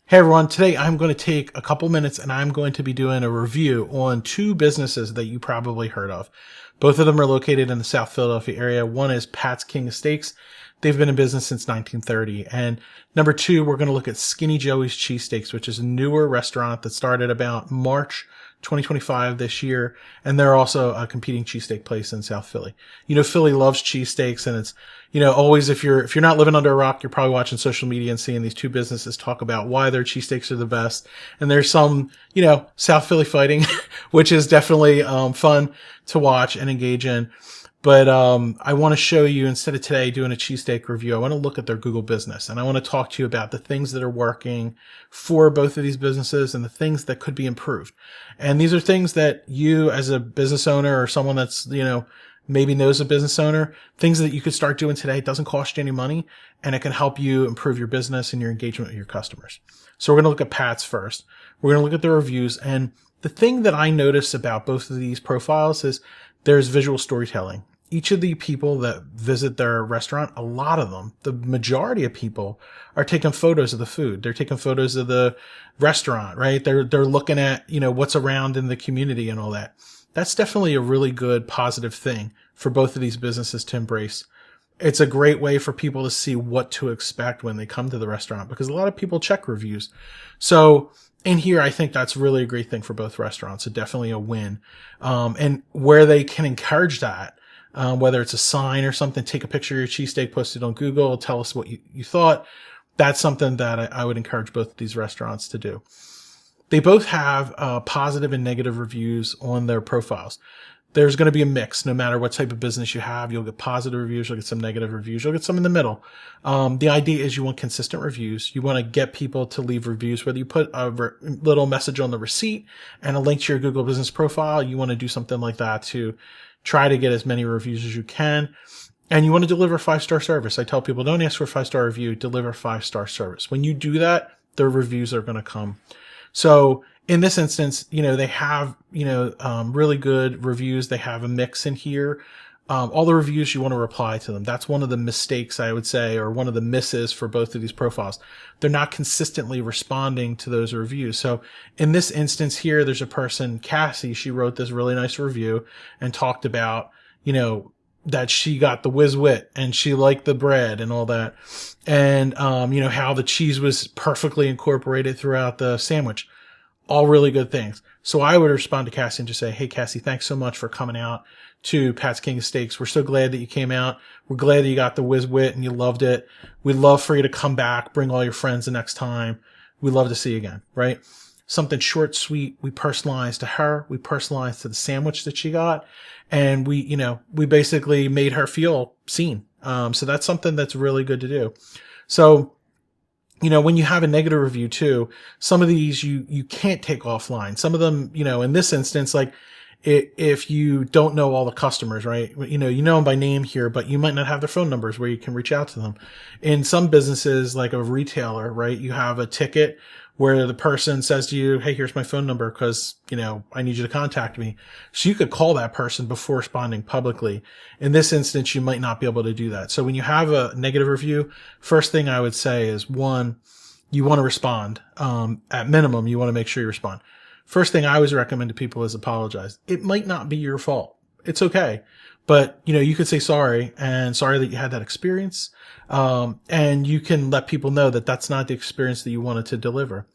Hey everyone, today I'm going to take a couple minutes and I'm going to be doing a review on two businesses that you probably heard of. Both of them are located in the South Philadelphia area. One is Pat's King Steaks. They've been in business since 1930. And number two, we're going to look at Skinny Joey's Cheesesteaks, which is a newer restaurant that started about March 2025 this year. And they're also a competing cheesesteak place in South Philly. You know, Philly loves cheesesteaks, and it's, always if you're not living under a rock, you're probably watching social media and seeing these two businesses talk about why their cheesesteaks are the best. And there's some, South Philly fighting, which is definitely fun to watch and engage in. But I want to show you, instead of today doing a cheesesteak review, I want to look at their Google business, and I want to talk to you about the things that are working for both of these businesses and the things that could be improved. And these are things that you, as a business owner or someone that's, maybe knows a business owner, things that you could start doing today. It doesn't cost you any money, and it can help you improve your business and your engagement with your customers. So we're going to look at Pat's first. We're going to look at the reviews. And the thing that I notice about both of these profiles is there's visual storytelling. Each of the people that visit their restaurant, a lot of them, the majority of people are taking photos of the food. They're taking photos of the restaurant, right? They're looking at, what's around in the community and all that. That's definitely a really good positive thing for both of these businesses to embrace. It's a great way for people to see what to expect when they come to the restaurant, because a lot of people check reviews. So in here, I think that's really a great thing for both restaurants. So definitely a win. And where they can encourage that, whether it's a sign or something, take a picture of your cheesesteak, post it on Google, tell us what you thought. That's something that I would encourage both of these restaurants to do. They both have positive and negative reviews on their profiles. There's going to be a mix. No matter what type of business you have, you'll get positive reviews, you'll get some negative reviews, you'll get some in the middle. The idea is you want consistent reviews. You want to get people to leave reviews, whether you put a little message on the receipt and a link to your Google business profile. You want to do something like that to try to get as many reviews as you can. And you want to deliver 5-star service. I tell people, don't ask for a 5-star review, deliver 5-star service. When you do that, the reviews are going to come. So in this instance, they have, really good reviews. They have a mix in here. All the reviews, you want to reply to them. That's one of the mistakes, I would say, or one of the misses for both of these profiles. They're not consistently responding to those reviews. So in this instance here, there's a person, Cassie, she wrote this really nice review and talked about, that she got the whiz wit and she liked the bread and all that. And, how the cheese was perfectly incorporated throughout the sandwich. All really good things. So I would respond to Cassie and just say, hey, Cassie, thanks so much for coming out to Pat's King Steaks. We're so glad that you came out. We're glad that you got the whiz wit and you loved it. We'd love for you to come back, bring all your friends the next time. We'd love to see you again, right? Something short, sweet. We personalized to her. We personalized to the sandwich that she got. And we basically made her feel seen. So that's something that's really good to do. So, when you have a negative review too, some of these you can't take offline. Some of them, in this instance, like if you don't know all the customers, right? You know them by name here, but you might not have their phone numbers where you can reach out to them. In some businesses, like a retailer, right? You have a ticket where the person says to you, hey, here's my phone number because, I need you to contact me. So you could call that person before responding publicly. In this instance, you might not be able to do that. So when you have a negative review, first thing I would say is, one, you want to respond. At minimum, you want to make sure you respond. First thing I always recommend to people is apologize. It might not be your fault. It's okay. But, you could say sorry and sorry that you had that experience. And you can let people know that that's not the experience that you wanted to deliver.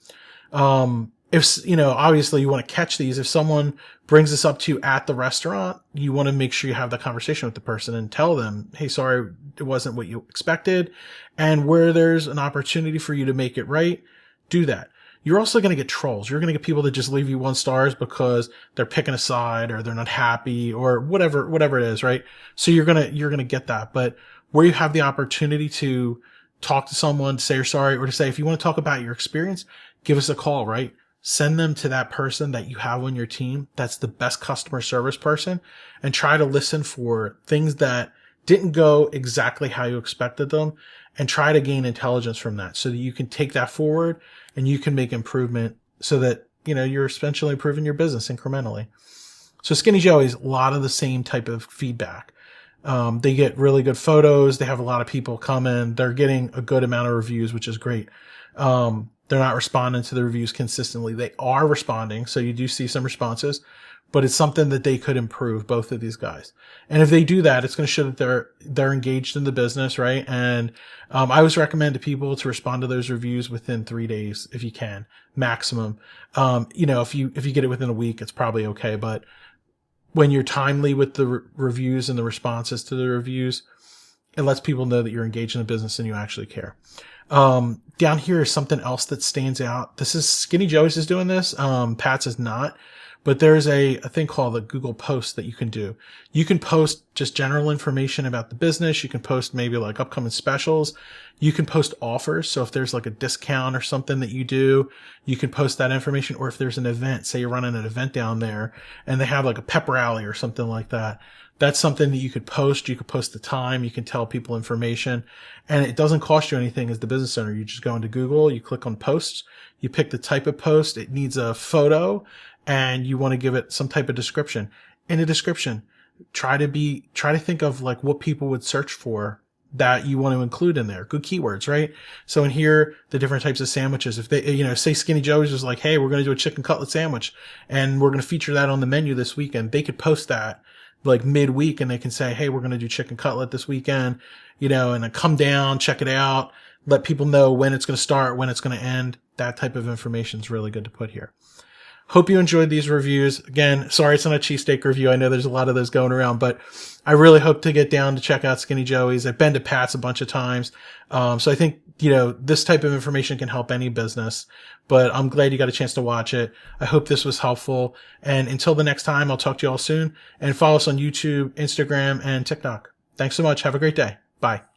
If, obviously you want to catch these. If someone brings this up to you at the restaurant, you want to make sure you have that conversation with the person and tell them, hey, sorry, it wasn't what you expected. And where there's an opportunity for you to make it right, do that. You're also going to get trolls. You're going to get people that just leave you 1 stars because they're picking a side or they're not happy or whatever it is, right? So you're going to get that. But where you have the opportunity to talk to someone, to say you're sorry, or to say, if you want to talk about your experience, give us a call, right? Send them to that person that you have on your team. That's the best customer service person, and try to listen for things that didn't go exactly how you expected them, and try to gain intelligence from that so that you can take that forward and you can make improvement so that, you're essentially improving your business incrementally. So Skinny Joey's, a lot of the same type of feedback. They get really good photos. They have a lot of people come in. They're getting a good amount of reviews, which is great. they're not responding to the reviews consistently. They are responding, so you do see some responses, but it's something that they could improve, both of these guys. And if they do that, it's going to show that they're engaged in the business, right? And I always recommend to people to respond to those reviews within 3 days, if you can, maximum. If you get it within a week, it's probably okay. But when you're timely with the reviews and the responses to the reviews, it lets people know that you're engaged in the business and you actually care. Down here is something else that stands out. This is Skinny Joey's is doing this. Pat's is not. But there's a thing called the Google Post that you can do. You can post just general information about the business. You can post maybe like upcoming specials. You can post offers. So if there's like a discount or something that you do, you can post that information. Or if there's an event, say you're running an event down there and they have like a pep rally or something like that. That's something that you could post. You could post the time. You can tell people information, and it doesn't cost you anything as the business owner. You just go into Google, you click on posts, you pick the type of post. It needs a photo, and you want to give it some type of description. In a description, try to think of like what people would search for that you want to include in there. Good keywords, right? So in here, the different types of sandwiches. If they, say Skinny Joey's was like, hey, we're going to do a chicken cutlet sandwich and we're going to feature that on the menu this weekend. They could post that like midweek, and they can say, hey, we're going to do chicken cutlet this weekend, and then come down, check it out, let people know when it's going to start, when it's going to end. That type of information is really good to put here. Hope you enjoyed these reviews. Again, sorry it's not a cheesesteak review. I know there's a lot of those going around, but I really hope to get down to check out Skinny Joey's. I've been to Pat's a bunch of times. So I think, this type of information can help any business, but I'm glad you got a chance to watch it. I hope this was helpful. And until the next time, I'll talk to you all soon, and follow us on YouTube, Instagram, and TikTok. Thanks so much. Have a great day. Bye.